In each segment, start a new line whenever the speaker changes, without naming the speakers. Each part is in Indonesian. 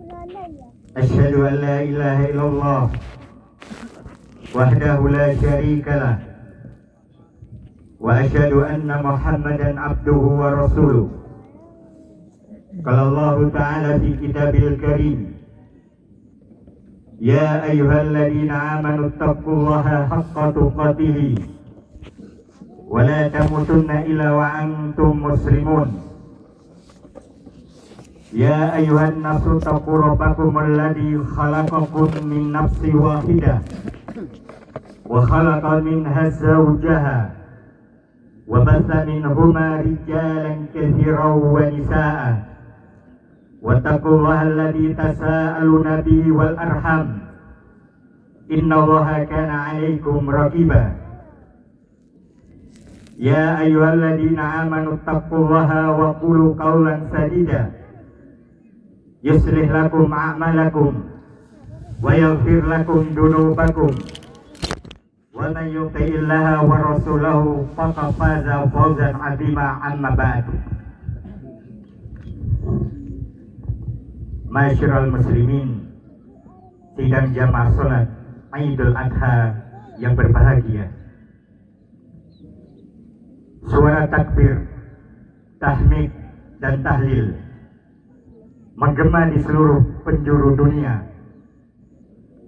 Asyhadu an la ilaha illallah wahdahu la syarika lah wa asyhadu anna Muhammadan abduhu wa rasuluh. Qala Allah Ta'ala fi kitabil karim, ya ayyuhalladzina amanu taqullaha haqqa tuqatih wa la tamutunna illa wa antum muslimun. Ya ayyuhan nasu taqu rabbakum alladzi khalaqakum min nafsin wahidah wa khalaqa minha zawjaha wa batha minhuma rijalan katsiran wa nisaa'a wattaqullaha alladzi tasaaluna bihi wal arham innallaha kana 'alaikum raqiba. Ya ayyuhalladzina amanu taqullaha wa qulu qawlan sadida yuslih lakum a'malakum wa yaghfir lakum dunubakum wa man yuti'illaha wa rasulahu faqad faza fawzan 'azima. Amma ba'd. Ma'asyiral muslimin, sidang jamaah salat Idul Adha yang berbahagia. Suara takbir, tahmid dan tahlil menggema di seluruh penjuru dunia.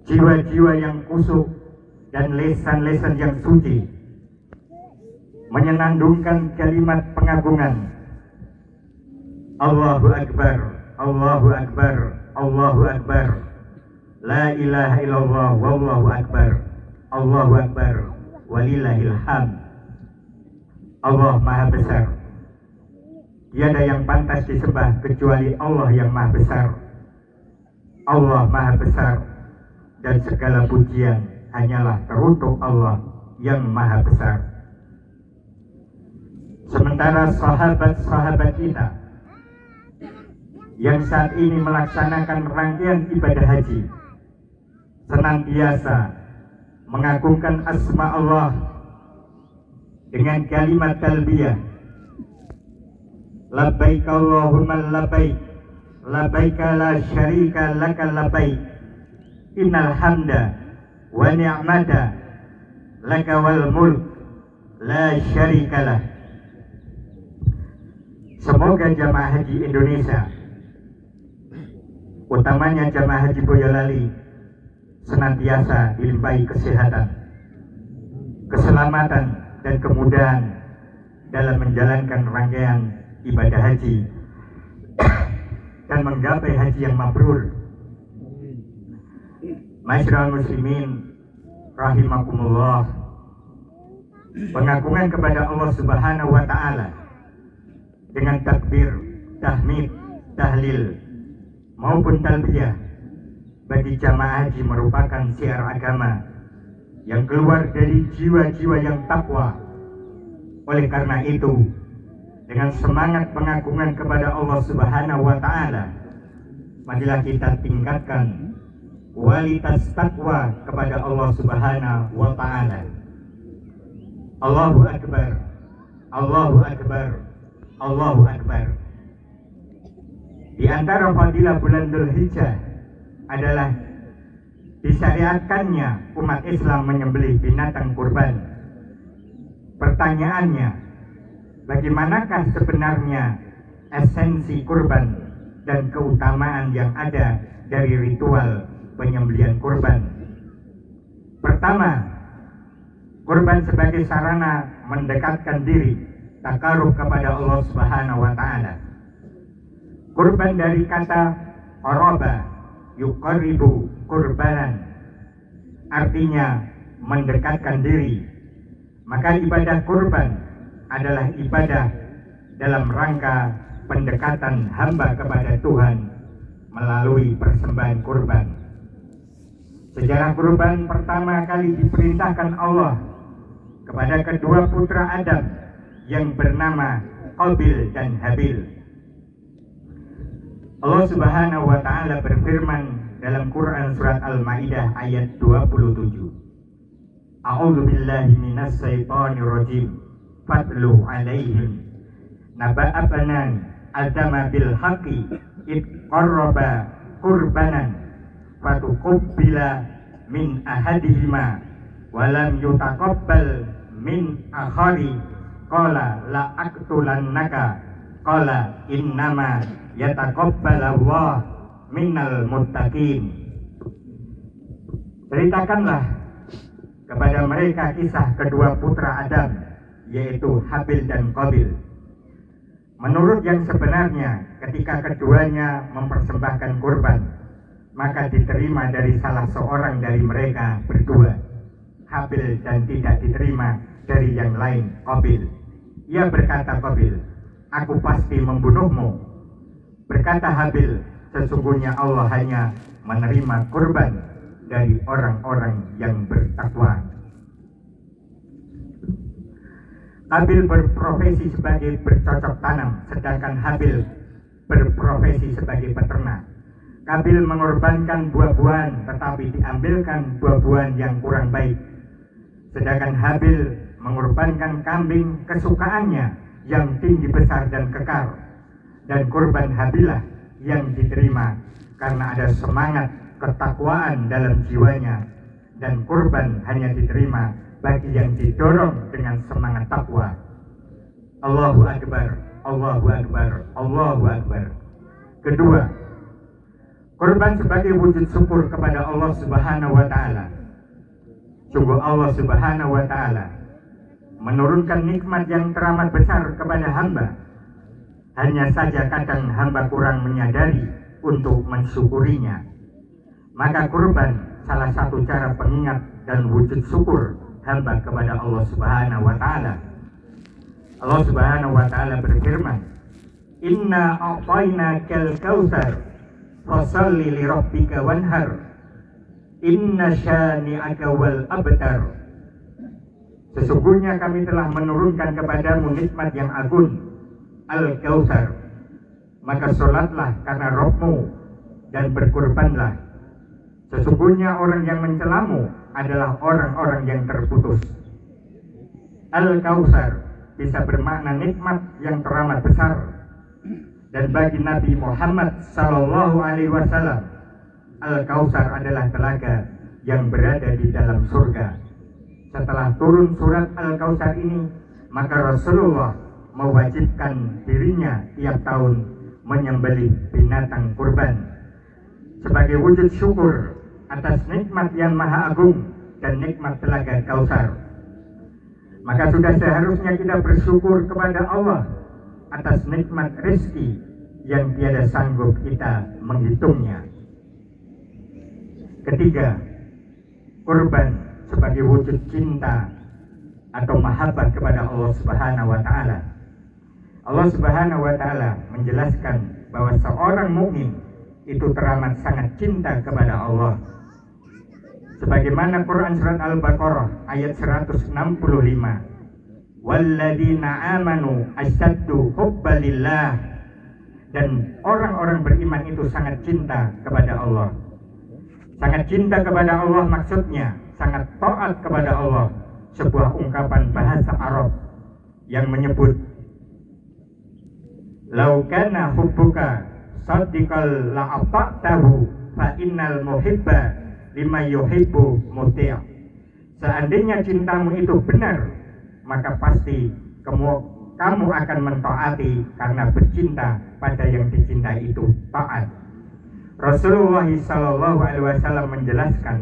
Jiwa-jiwa yang kusuk dan lesan-lesan yang suci menyenandungkan kalimat pengagungan Allahu Akbar, Allahu Akbar, Allahu Akbar, la ilaha illallah, wallahu akbar, Allahu Akbar, walillahil hamd. Allah Maha Besar. Tiada yang pantas disembah kecuali Allah yang Maha Besar. Allah Maha Besar dan segala pujian hanyalah teruntuk Allah yang Maha Besar. Sementara sahabat-sahabat kita yang saat ini melaksanakan rangkaian ibadah haji senantiasa mengagungkan asma Allah dengan kalimat talbiyah, labbaik Allahumma labbaik, labbaik la syarika laka labbaik, innal hamda wa ni'mata laka wal mulk la syarika lah. Semoga jamaah haji Indonesia, utamanya jamaah haji Boyolali, senantiasa dilimpahi kesehatan, keselamatan dan kemudahan dalam menjalankan rangkaian ibadah haji dan menggapai haji yang mabrur. Ma'asyiral muslimin rahimakumullah, pengagungan kepada Allah Subhanahu wa taala dengan takbir, tahmid, tahlil maupun talbiyah bagi jamaah haji merupakan syiar agama yang keluar dari jiwa-jiwa yang takwa. Oleh karena itu, dengan semangat pengagungan kepada Allah Subhanahu wa taala, marilah kita tingkatkan kualitas takwa kepada Allah Subhanahu wa taala. Allahu Akbar, Allahu Akbar, Allahu Akbar. Di antara fadilah bulan Dzulhijjah adalah disyariatkannya umat Islam menyembelih binatang kurban. Pertanyaannya, bagaimanakah sebenarnya esensi kurban dan keutamaan yang ada dari ritual penyembelihan kurban? Pertama, kurban sebagai sarana mendekatkan diri takarub kepada Allah Subhanahu wa taala. Kurban dari kata qaraba yuqarribu kurbanan, artinya mendekatkan diri. Maka ibadah kurban adalah ibadah dalam rangka pendekatan hamba kepada Tuhan melalui persembahan kurban. Sejarah kurban pertama kali diperintahkan Allah kepada kedua putra Adam yang bernama Qabil dan Habil. Allah Subhanahu wa taala berfirman dalam Quran surat Al-Maidah ayat 27. A'udzu billahi minas syaitonir rajim. Fatlu alaihim naba'a banan adama bil haqqi id qarraba qurbanan fatuqabbila min ahadihima walam yutaqabbal min akhari qala la aqtulannaka qala innama yataqabbalallahu minal muttaqin. Ceritakanlah kepada mereka kisah kedua putra Adam, yaitu Habil dan Qabil. Menurut yang sebenarnya, ketika keduanya mempersembahkan kurban, maka diterima dari salah seorang dari mereka berdua, Habil, dan tidak diterima dari yang lain, Qabil. Ia berkata, Qabil, aku pasti membunuhmu. Berkata Habil, sesungguhnya Allah hanya menerima kurban dari orang-orang yang bertakwa. Qabil berprofesi sebagai bercocok tanam, sedangkan Habil berprofesi sebagai peternak. Qabil mengorbankan buah-buahan, tetapi diambilkan buah-buahan yang kurang baik. Sedangkan Habil mengorbankan kambing kesukaannya yang tinggi besar dan kekar. Dan kurban Habilah yang diterima karena ada semangat ketakwaan dalam jiwanya. Dan kurban hanya diterima bagi yang didorong dengan semangat takwa. Allahu Akbar, Allahu Akbar, Allahu Akbar. Kedua, kurban sebagai wujud syukur kepada Allah Subhanahu wa Ta'ala. Sungguh Allah Subhanahu wa Ta'ala menurunkan nikmat yang teramat besar kepada hamba. Hanya saja kadang hamba kurang menyadari untuk mensyukurinya. Maka kurban salah satu cara pengingat dan wujud syukur hamba kepada Allah Subhanahu wa Ta'ala. Allah Subhanahu wa Ta'ala berfirman, Inna a'tainakal kautsar fasalli li rabbika wanhar inna syani'aka wal abtar. Sesungguhnya kami telah menurunkan kepadamu nikmat yang agung, Al-Kautsar, maka sholatlah karena Rabbmu dan berkurbanlah. Sesungguhnya orang yang mencelamu adalah orang-orang yang terputus. Al-Kautsar bisa bermakna nikmat yang teramat besar. Dan bagi Nabi Muhammad Sallallahu Alaihi Wasallam, Al-Kautsar adalah telaga yang berada di dalam surga. Setelah turun surat Al-Kautsar ini, maka Rasulullah mewajibkan dirinya tiap tahun menyembelih binatang kurban sebagai wujud syukur atas nikmat yang maha agung dan nikmat telaga Kautsar. Maka sudah seharusnya kita bersyukur kepada Allah atas nikmat rezeki yang tiada sanggup kita menghitungnya. Ketiga, kurban sebagai wujud cinta atau mahabbah kepada Allah Subhanahu wa Ta'ala. Allah Subhanahu wa Ta'ala menjelaskan bahwa seorang mukmin itu teramat sangat cinta kepada Allah. Sebagaimana Quran surat Al-Baqarah ayat 165, walladzina amanu asyaddu hubbalillah, dan orang-orang beriman itu sangat cinta kepada Allah. Sangat cinta kepada Allah maksudnya sangat taat kepada Allah, sebuah ungkapan bahasa Arab yang menyebut lau kana hubbuka sadiqal la'ata'tahu fa innal muhibba lima yuhibbu muti'. Seandainya cintamu itu benar, maka pasti kamu akan mentaati karena bercinta pada yang dicintai itu taat. Rasulullah Sallallahu Alaihi Wasallam menjelaskan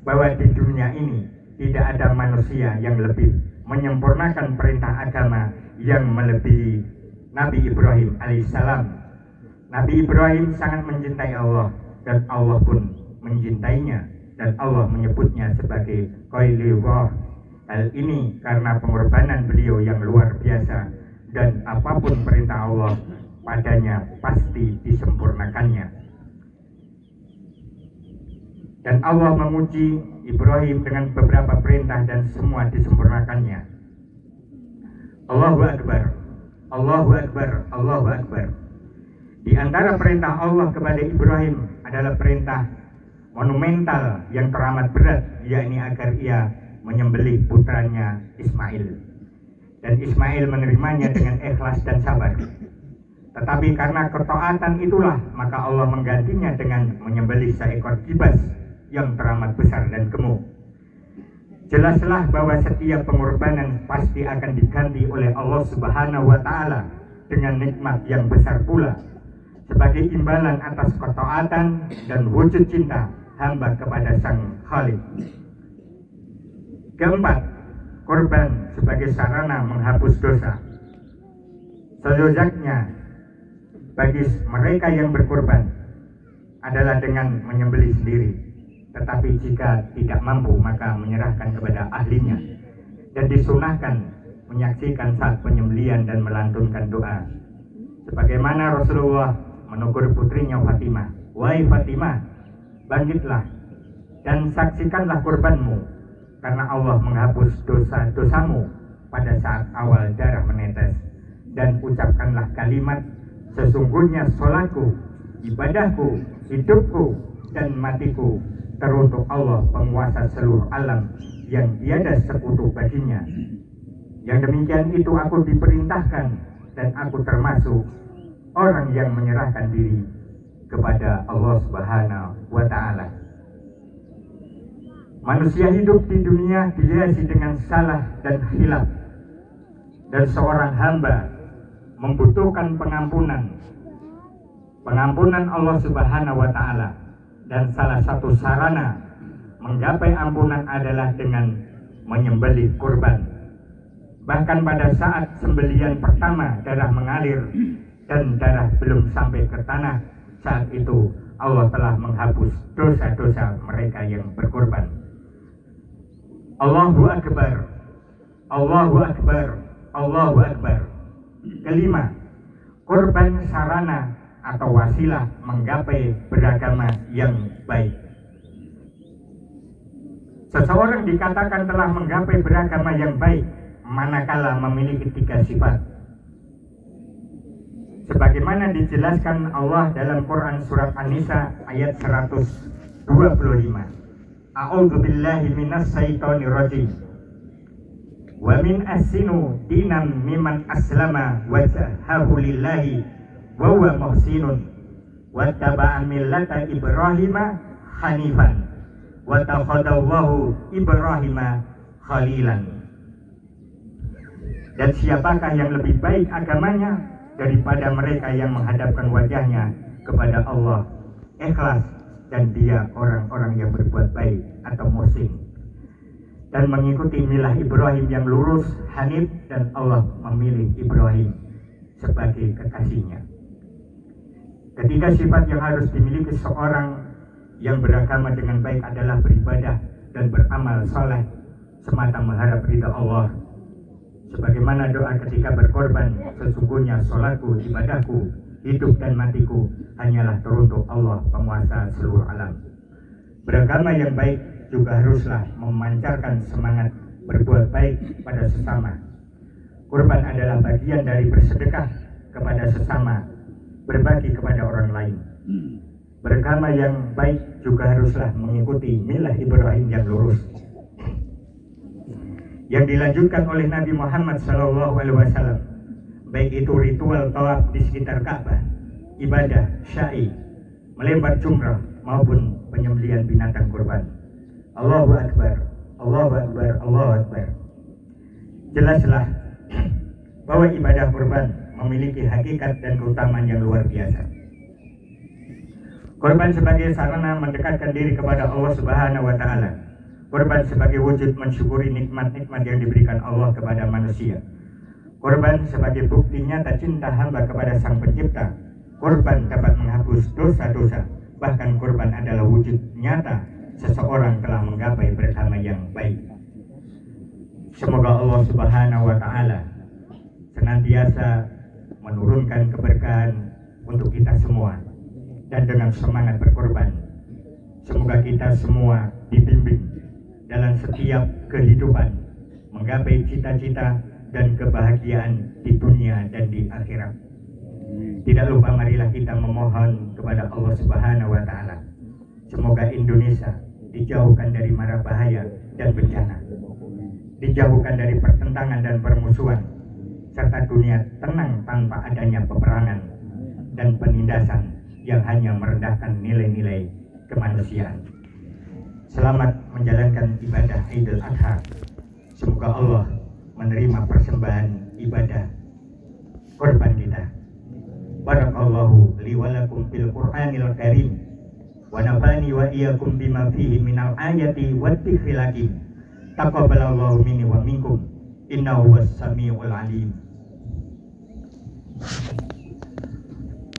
bahwa di dunia ini tidak ada manusia yang lebih menyempurnakan perintah agama yang melebihi Nabi Ibrahim alaihissalam. Nabi Ibrahim sangat mencintai Allah dan Allah pun mencintainya, dan Allah menyebutnya sebagai Khalilullah. Hal ini karena pengorbanan beliau yang luar biasa, dan apapun perintah Allah padanya pasti disempurnakannya. Dan Allah memuji Ibrahim dengan beberapa perintah dan semua disempurnakannya. Allahu Akbar, Allahu Akbar, Allahu Akbar. Di antara perintah Allah kepada Ibrahim adalah perintah monumental yang teramat berat, yakni agar ia menyembelih putranya Ismail. Dan Ismail menerimanya dengan ikhlas dan sabar. Tetapi karena ketaatan itulah maka Allah menggantinya dengan menyembelih seekor kibas yang teramat besar dan gemuk. Jelaslah bahwa setiap pengorbanan pasti akan diganti oleh Allah Subhanahu wa Ta'ala dengan nikmat yang besar pula, sebagai imbalan atas ketaatan dan wujud cinta hamba kepada Sang Khalik. Keempat, korban sebagai sarana menghapus dosa. Seyojaknya bagi mereka yang berkorban adalah dengan menyembelih sendiri, tetapi jika tidak mampu maka menyerahkan kepada ahlinya, dan disunahkan menyaksikan saat penyembelihan dan melantunkan doa, sebagaimana Rasulullah menegur putrinya Fatimah, "Wahai Fatimah, bangkitlah dan saksikanlah korbanmu, karena Allah menghapus dosa-dosamu pada saat awal darah menetes, dan ucapkanlah kalimat, sesungguhnya sholatku, ibadahku, hidupku, dan matiku teruntuk Allah penguasa seluruh alam yang tiada sekutu baginya. Yang demikian itu aku diperintahkan dan aku termasuk orang yang menyerahkan diri kepada Allah Subhanahu wa Ta'ala." Manusia hidup di dunia dihiasi dengan salah dan khilaf, dan seorang hamba membutuhkan pengampunan Allah Subhanahu wa Ta'ala, dan salah satu sarana menggapai ampunan adalah dengan menyembelih kurban. Bahkan pada saat sembelihan pertama darah mengalir dan darah belum sampai ke tanah, saat itu Allah telah menghapus dosa-dosa mereka yang berkorban. Allahu Akbar, Allahu Akbar, Allahu Akbar. Kelima, korban sarana atau wasilah menggapai beragama yang baik. Seseorang dikatakan telah menggapai beragama yang baik manakala memiliki tiga sifat, sebagaimana dijelaskan Allah dalam Quran surat An-Nisa ayat 125. A'udzubillahi minasyaitonir rajim. Wa min asinu dinan miman aslama wajhahu lillahi wa huwa muhsinun wa taba'a millata Ibrahima hanifan wa takhadallahu Ibrahima khalilan. Dan siapakah yang lebih baik agamanya daripada mereka yang menghadapkan wajahnya kepada Allah ikhlas, dan dia orang-orang yang berbuat baik atau muhsin, dan mengikuti milah Ibrahim yang lurus, hanif, dan Allah memilih Ibrahim sebagai kekasihnya. Ketiga sifat yang harus dimiliki seorang yang beragama dengan baik adalah beribadah dan beramal saleh semata mengharap ridha Allah. Sebagaimana doa ketika berkorban, sesungguhnya sholatku, ibadahku, hidup dan matiku hanyalah teruntuk Allah penguasa seluruh alam. Beragama yang baik juga haruslah memancarkan semangat berbuat baik pada sesama. Kurban adalah bagian dari bersedekah kepada sesama, berbagi kepada orang lain. Beragama yang baik juga haruslah mengikuti milah Ibrahim yang lurus, yang dilanjutkan oleh Nabi Muhammad SAW, baik itu ritual tawaf di sekitar Ka'bah, ibadah syai, melempar jumrah, maupun penyembelihan binatang kurban. Allahu Akbar, Allahu Akbar, Allahu Akbar. Jelaslah bahwa ibadah kurban memiliki hakikat dan keutamaan yang luar biasa. Kurban sebagai sarana mendekatkan diri kepada Allah Subhanahu wa Ta'ala. Kurban sebagai wujud mensyukuri nikmat-nikmat yang diberikan Allah kepada manusia. Kurban sebagai bukti nyata cinta hamba kepada Sang Pencipta. Kurban dapat menghapus dosa-dosa. Bahkan kurban adalah wujud nyata seseorang telah menggapai beragama yang baik. Semoga Allah Subhanahu wa Ta'ala senantiasa menurunkan keberkahan untuk kita semua, dan dengan semangat berkorban, semoga kita semua dibimbing dalam setiap kehidupan menggapai cita-cita dan kebahagiaan di dunia dan di akhirat. Tidak lupa marilah kita memohon kepada Allah Subhanahu wa Ta'ala, semoga Indonesia dijauhkan dari mara bahaya dan bencana, dijauhkan dari pertentangan dan permusuhan, serta dunia tenang tanpa adanya peperangan dan penindasan yang hanya merendahkan nilai-nilai kemanusiaan. Selamat menjalankan ibadah Idul Adha. Semoga Allah menerima persembahan ibadah korban kita. Barakallahu li wa lakum fil Qur'anil Karim wa nafani wa iyyakum bima fihi minal ayati wat dzikril hakim. Taqabbalallahu minni wa minkum innahu was-sami'ul 'alim.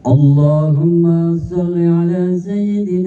Allahumma shalli ala sayyidina